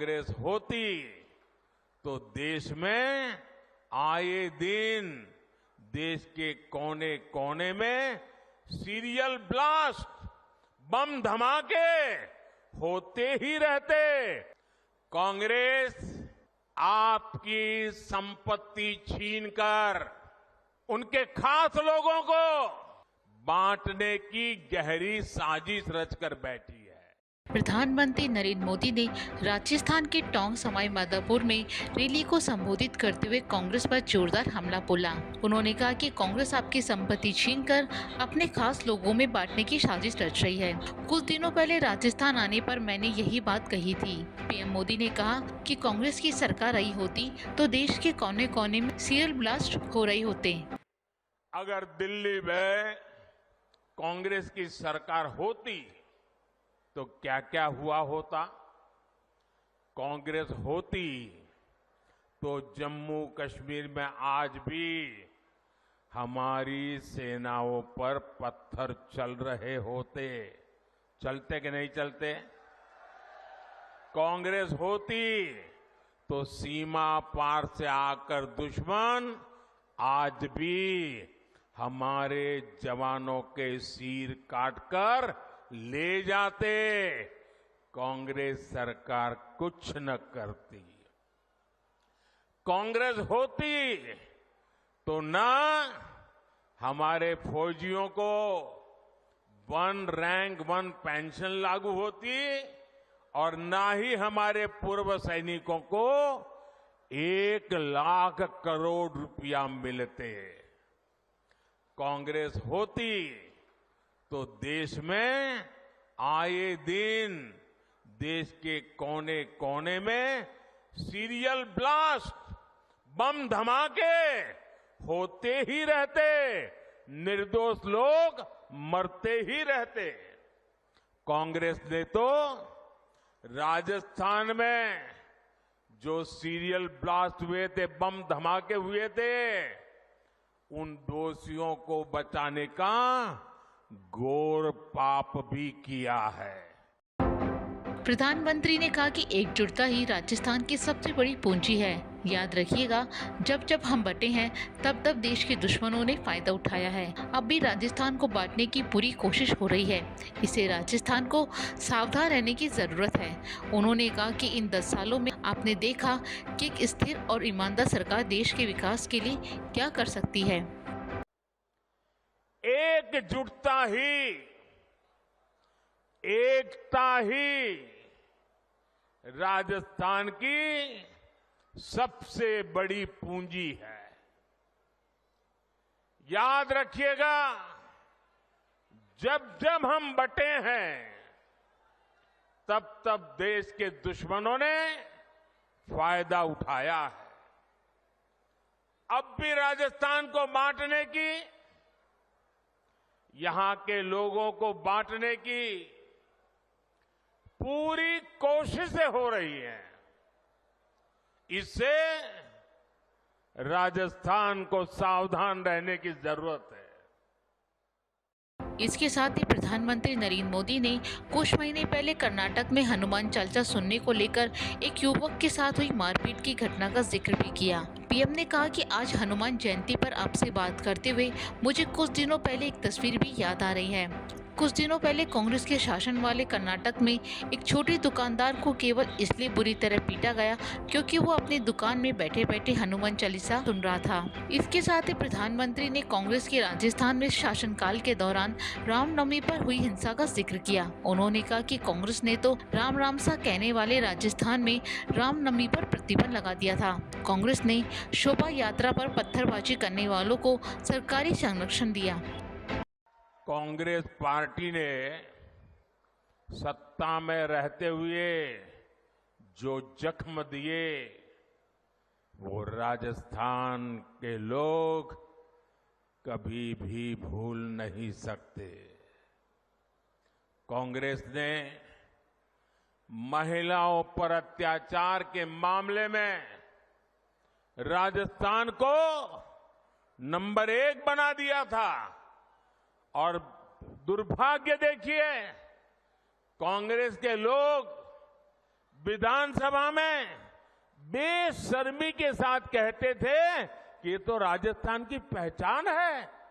कांग्रेस होती तो देश में आए दिन देश के कोने कोने में सीरियल ब्लास्ट, बम धमाके होते ही रहते। कांग्रेस आपकी संपत्ति छीनकर उनके खास लोगों को बांटने की गहरी साजिश रचकर बैठी है। प्रधानमंत्री नरेंद्र मोदी ने राजस्थान के टोंक सवाई माधोपुर में रैली को संबोधित करते हुए कांग्रेस पर जोरदार हमला बोला। उन्होंने कहा कि कांग्रेस आपकी संपत्ति छीनकर अपने खास लोगों में बांटने की साजिश रच रही है। कुछ दिनों पहले राजस्थान आने पर मैंने यही बात कही थी। पीएम मोदी ने कहा कि कांग्रेस की सरकार आई होती तो देश के कोने कोने में सीरियल ब्लास्ट हो रहे होते। अगर दिल्ली में कांग्रेस की सरकार होती तो क्या क्या हुआ होता। कांग्रेस होती तो जम्मू कश्मीर में आज भी हमारी सेनाओं पर पत्थर चल रहे होते। चलते कि नहीं चलते? कांग्रेस होती तो सीमा पार से आकर दुश्मन आज भी हमारे जवानों के सिर काटकर ले जाते। कांग्रेस सरकार कुछ न करती। कांग्रेस होती तो ना हमारे फौजियों को 1 रैंक 1 पेंशन लागू होती और ना ही हमारे पूर्व सैनिकों को 1 लाख करोड़ रुपया मिलते। कांग्रेस होती तो देश में आए दिन देश के कोने कोने में सीरियल ब्लास्ट, बम धमाके होते ही रहते। निर्दोष लोग मरते ही रहते। कांग्रेस ने तो राजस्थान में जो सीरियल ब्लास्ट हुए थे, बम धमाके हुए थे, उन दोषियों को बचाने का घोर पाप भी किया है। प्रधानमंत्री ने कहा कि एकजुटता ही राजस्थान की सबसे बड़ी पूंजी है। याद रखिएगा, जब जब हम बटे हैं तब तब देश के दुश्मनों ने फायदा उठाया है। अब भी राजस्थान को बांटने की पूरी कोशिश हो रही है। इससे राजस्थान को सावधान रहने की जरूरत है। उन्होंने कहा कि इन 10 सालों में आपने देखा कि एक स्थिर और ईमानदार सरकार देश के विकास के लिए क्या कर सकती है। एकजुटता ही, एकता ही राजस्थान की सबसे बड़ी पूंजी है। याद रखिएगा, जब जब हम बटे हैं तब तब देश के दुश्मनों ने फायदा उठाया है। अब भी राजस्थान को बांटने की, यहां के लोगों को बांटने की पूरी कोशिशें हो रही हैं। इससे राजस्थान को सावधान रहने की जरूरत है। इसके साथ ही प्रधानमंत्री नरेंद्र मोदी ने कुछ महीने पहले कर्नाटक में हनुमान चालीसा सुनने को लेकर एक युवक के साथ हुई मारपीट की घटना का जिक्र भी किया। पीएम ने कहा कि आज हनुमान जयंती पर आपसे बात करते हुए मुझे कुछ दिनों पहले एक तस्वीर भी याद आ रही है। कुछ दिनों पहले कांग्रेस के शासन वाले कर्नाटक में एक छोटे दुकानदार को केवल इसलिए बुरी तरह पीटा गया क्योंकि वो अपनी दुकान में बैठे बैठे हनुमान चालीसा सुन रहा था। इसके साथ ही प्रधानमंत्री ने कांग्रेस के राजस्थान में शासनकाल के दौरान रामनवमी पर हुई हिंसा का जिक्र किया। उन्होंने कहा कि कांग्रेस ने तो राम राम सा कहने वाले राजस्थान में रामनवमी पर प्रतिबंध लगा दिया था। कांग्रेस ने शोभा यात्रा पर पत्थरबाजी करने वालों को सरकारी संरक्षण दिया। कांग्रेस पार्टी ने सत्ता में रहते हुए जो जख्म दिए वो राजस्थान के लोग कभी भी भूल नहीं सकते। कांग्रेस ने महिलाओं पर अत्याचार के मामले में राजस्थान को नंबर 1 बना दिया था और दुर्भाग्य देखिए, कांग्रेस के लोग विधानसभा में बेशर्मी के साथ कहते थे कि ये तो राजस्थान की पहचान है।